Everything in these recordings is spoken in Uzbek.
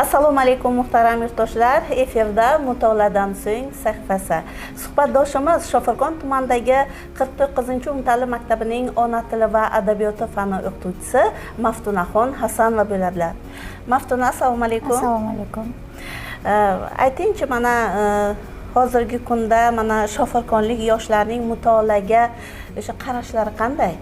Assalomu alaykum muhtaram yurtdoshlar. Efirda mutolaadan so'ng sahifasi. Suhbatdoshimiz Shofirkon tumanidagi 49-umumta'lim maktabining ona tili va adabiyoti fani o'qituvchisi Maftunaxon Hasanova bo'ladilar. Maftuna, assalomu alaykum. Assalomu alaykum. Aytingchi, mana hozirgi kunda mana shofirkonlik yoshlarning mutolaaga o'sha qarashlari qanday?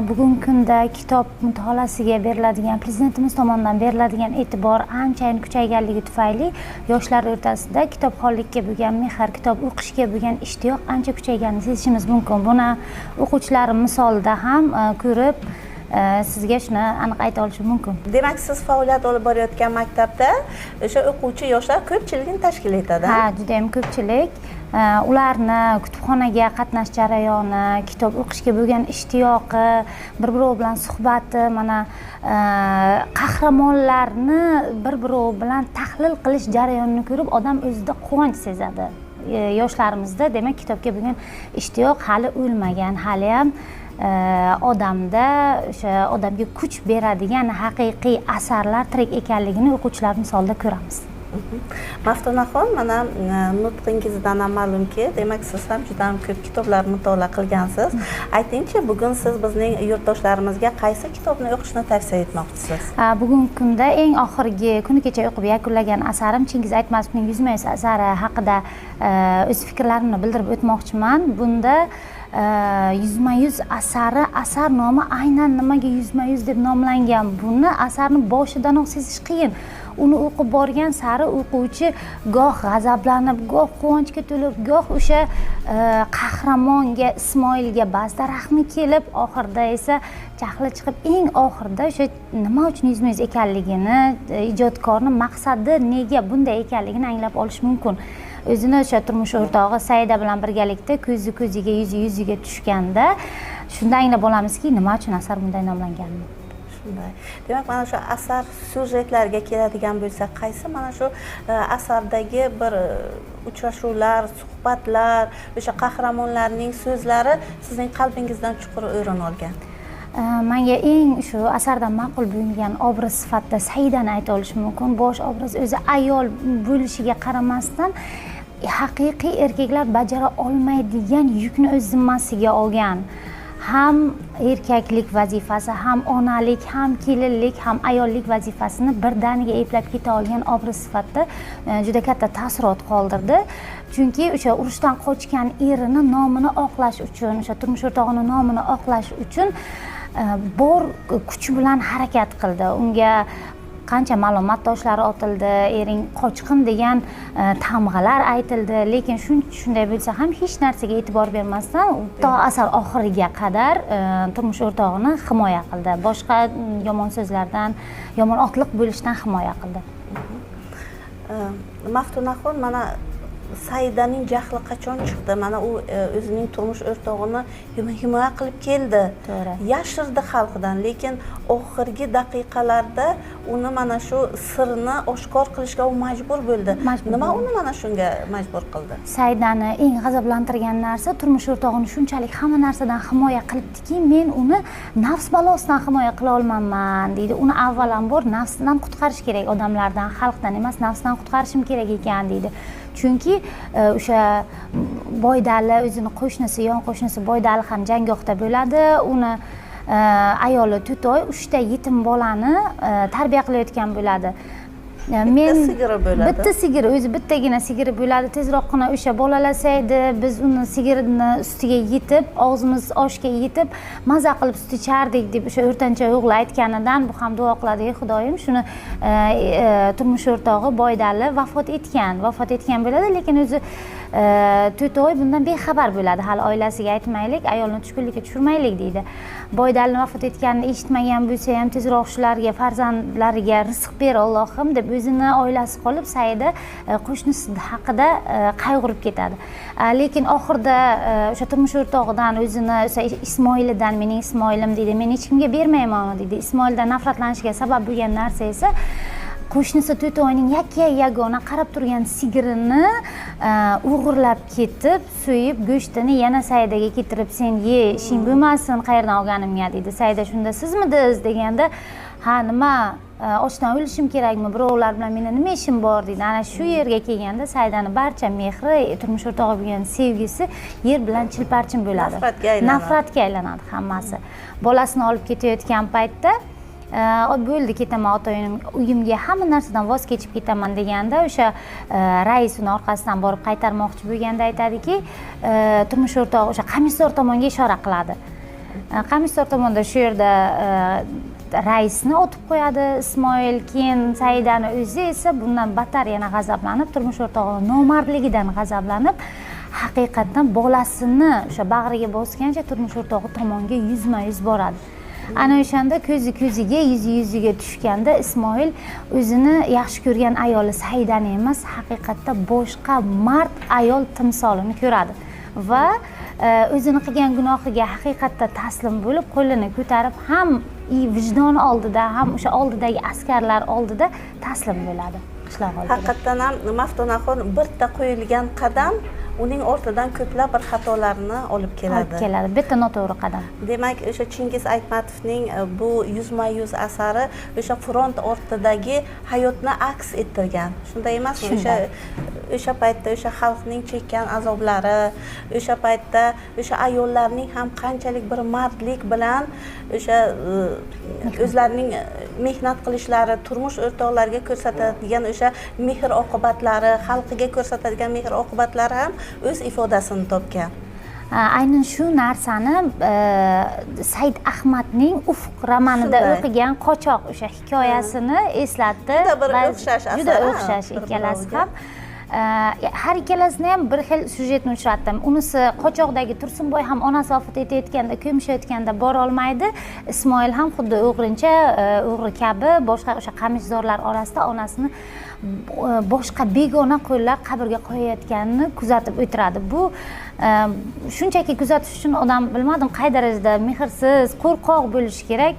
Bugungi kunda kitob mutolaasiga beriladigan prezidentimiz tomonidan beriladigan e'tibor anchayin kuchayganligi tufayli yoshlar o'rtasida kitobxonlikka bo'lgan mehr, kitob o'qishga bo'lgan ishtiyoq ancha kuchayganini sezishimiz mumkin. Buni o'quvchilarim misolida ham ko'rib sizga shuni aniq ayta olishim mumkin. Demak, siz faoliyat olib borayotgan maktabda o'sha o'quvchi yoshlar ko'pchiligini tashkil etadi. Ha, juda ham ko'pchilik. Ularni kutubxonaga qatnash jarayoni, kitob o'qishga bo'lgan ishtiyoqi, bir-biri bilan suhbati, mana qahramonlarni bir-biri bilan tahlil qilish jarayonini ko'rib odam o'zida quvonch sezadi. Yoshlarimizda demak kitobga bo'lgan ishtiyoq hali o'lmagan, hali ham odamda o'sha odamga kuch beradigan haqiqiy asarlar tirik ekanligini o'quvchilar misolida ko'ramiz. Maftunaxon, mana nutqingizdan ham ma'lumki, demak siz ham juda ham ko'p kitoblar mutolaa qilgansiz. Aytingchi, bugun siz bizning yurtdoshlarimizga qaysi kitobni o'qishni tavsiya etmoqchisiz? Bugungi kunda eng oxirgi kuni kecha o'qib yakunlagan asarim Chingiz Aytmatovning Yuzma-yuz asari haqida o'z fikrlarimni bildirib o'tmoqchiman. Bunda yuzma-yuz asari, asar nomi aynan nimaga yuzma-yuz deb nomlangan, buni asarni boshidanoq sezish qiyin. Uni o'qib borgan sari o'quvchi goh g'azablanib, goh quvonchga to'lib, goh o'sha qahramonga, Ismoilga ba'zida rahmi kelib, oxirida esa jahli chiqib, eng oxirida o'sha nima uchun yuzma-yuz ekanligini, ijodkorning maqsadi nega bunday ekanligini anglab olish mumkin. O'zini o'sha turmush o'rtog'i Saida bilan birgalikda ko'zi ko'ziga, yuzi yuziga tushganda shunda anglab olamizki, nima uchun asar bunday nomlanganini. Shunday. Demak, mana shu asar syujetlariga keladigan bo'lsak, qaysi mana shu asardagi bir uchrashuvlar, suhbatlar, o'sha qahramonlarning so'zlari sizning qalbingizdan chuqur o'rin olgan? Menga eng shu asardan ma'qul bo'lgan obraz sifatida Saidani ayta olishim mumkin. Bosh obraz o'zi ayol bo'lishiga qaramasdan haqiqiy erkaklar bajara olmaydigan yukni o'z zimmasiga olgan. Ham erkaklik vazifasi, ham onalik, ham kelinlik, ham ayollik vazifasini birdaniga eplab keta olgan obraz sifatida juda katta taassurot qoldirdi. Chunki o'sha urushdan qochgan erini nomini oqlash uchun, o'sha turmush o'rtog'ining nomini oqlash uchun bor kuch bilan harakat qildi. Unga qancha ma'lumot toshlari otildi, ering qochqin degan tamg'alar aytildi, lekin shunday bo'lsa ham hech narsaga e'tibor bermasdan to asar oxiriga qadar turmush o'rtog'ini himoya qildi. Boshqa yomon so'zlardan, yomon otliq bo'lishdan himoya qildi. Maftunaxon, mana Saidaning jahli qachon chiqdi? Mana u o'zining turmush o'rtog'ini himoya qilib keldi. To'g'ri. Yashirdi xalqdan, lekin oxirgi daqiqalarda uni mana shu sirni oshkor qilishga u majbur bo'ldi. Nima uni mana shunga majbur qildi? Saidani eng g'azablantirgan narsa turmush o'rtog'ini shunchalik hamma narsadan himoya qilibdiki, men uni nafs balosidan himoya qila olmayman deydi. Uni avvalambor nafsidan qutqarish kerak, odamlardan, xalqdan emas, nafsidan qutqarishim kerak ekan deydi. Chunki o'sha Boydali o'zini qo'shnisi, yon qo'shnisi Boydali ham janggohda bo'ladi. Uni ayoli To'toy 3 ta yetim bolani tarbiya qilayotgan bo'ladi. Bitta sigiri bo'ladi. Bitta sigiri, o'zi bittagina sigiri bo'ladi. Tezroqgina o'sha bolalasaydi, biz uni sigirini ustiga yetib, og'zimiz oshga yetib, maza qilib sut ichardik deb o'sha o'rtancha o'g'li aytganidan bu ham duo qiladi, ey Xudoyim, shuni turmush o'rtog'i Boydali vafot etgan bo'ladi, lekin o'zi To'toy bundan bexabar bo'ladi. Hali oilasiga aytmaylik, ayolni tushkunlikka tushirmaylik deydi. Boydali vafot etganini eshitmagan bo'lsa ham tezroq shularga, farzandlariga rizq ber Allohim deb o'zini oilasi qolib, Saida qo'shnisi haqida qayg'urib ketadi. Lekin oxirida o'sha turmush o'rtog'idan, o'zini Ismoilidan, mening Ismoilim deydi, men hech kimga bermayman deydi. Ismoildan nafratlanishiga sabab bo'lgan narsa esa qo'shnisi To'toyning yagona qarab turgan sigirini o'g'irlab ketib, so'yib, go'shtini yana Saidaga keltirib, sen ye, ishing bo'lmasin, qayerdan olganimga deydi. Saida shunda sizmidiz deganda, ha nima ochdan o'lishim kerakmi, birovlar bilan meni nima ishim bor deydi. Ana shu yerga kelganda Saidani barcha mehri, turmush o'rtog'i bo'lgan sevgisi yer bilan chilparchin bo'ladi. Nafratga aylanadi hammasi. Bolasini olib ketayotgan paytda bo'ldi ketaman ota uyimga hamma narsadan voz kechib ketaman deganda o'sha rais uni orqasidan borib qaytarmoqchi bo'lganda aytadiki, turmush o'rtog'i o'sha komissar tomonga ishora qiladi. Komissar tomonda shu yerda raisni otib qo'yadi Ismoil, keyin Saidani o'zi esa bundan battar yana g'azablanib, turmush o'rtog'ining nomardligidan g'azablanib, haqiqatan bolasini o'sha bag'riga bosgancha turmush o'rtog'i tomonga yuzma-yuz boradi. Ana o'shanda ko'zi ko'ziga, yuzi yuziga tushganda Ismoil o'zini yaxshi ko'rgan ayoli Saidani emas, haqiqatda boshqa mard ayol timsolini ko'radi va o'zini qilgan gunohiga haqiqatda taslim bo'lib, qo'lini ko'tarib ham vijdoni oldida, ham o'sha oldidagi askarlar oldida taslim bo'ladi. Qishloq oldida. Haqiqatdan ham Maftunaxon bitta qo'yilgan qadam uning ortidan ko'plab bir xatolarni olib keladi. Bitta noto'g'ri qadam. Demak, o'sha Chingiz Aytmatovning bu yuzma-yuz asari o'sha front ortidagi hayotni aks ettirgan. Shunday emasmi? O'sha paytda o'sha xalqning chekkan azoblari, o'sha paytda o'sha ayollarning ham qanchalik bir mardlik bilan o'sha o'zlarining mehnat qilishlari, turmush o'rtoqlariga ko'rsatadigan o'sha mehr oqibatlari, xalqiga ko'rsatadigan mehr oqibatlari ham o'z ifodasini topgan. Aynan shu narsani Said Ahmadning Ufq romanida o'qigan qochoq o'sha hikoyasini eslatdi. Juda o'xshash ikkalasi ham. Har ikkalasini ham bir xil syujetni uchratdim. Unisi qochoqdagi Tursunboy ham onasi vafot etayotganda, ko'mishayotganda bora olmaydi. Ismoil ham xuddi o'g'rincha, o'g'ri kabi boshqa o'sha qamishzorlar orasida onasini boshqa begona qo'llar qabrga qo'yayotganini kuzatib o'tiradi. Bu shunchaki kuzatish uchun odam bilmadim qay darajada mehrsiz, qo'rqoq bo'lishi kerak.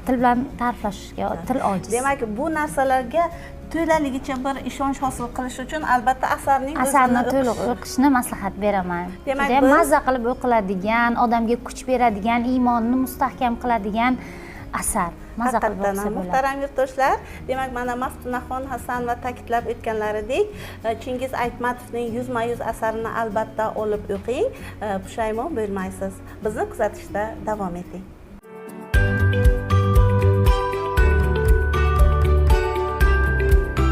Til bilan ta'riflashga til ojiz. Demak, bu narsalarga to'laligicha bir ishonch hosil qilish uchun albatta asarni to'liq o'qishni maslahat beraman. Juda mazza qilib o'qiladigan, odamga kuch beradigan, iymonni mustahkam qiladigan asar. Mazza qilib o'qisa bo'ladi. Muhtaram yurtdoshlar, demak mana Maftunaxon Hasanova ta'kidlab o'tganlaridek, Chingiz Aytmatovning yuzma-yuz asarini albatta olib o'qing, pushaymon bo'lmaysiz. Bizni kuzatishda davom eting.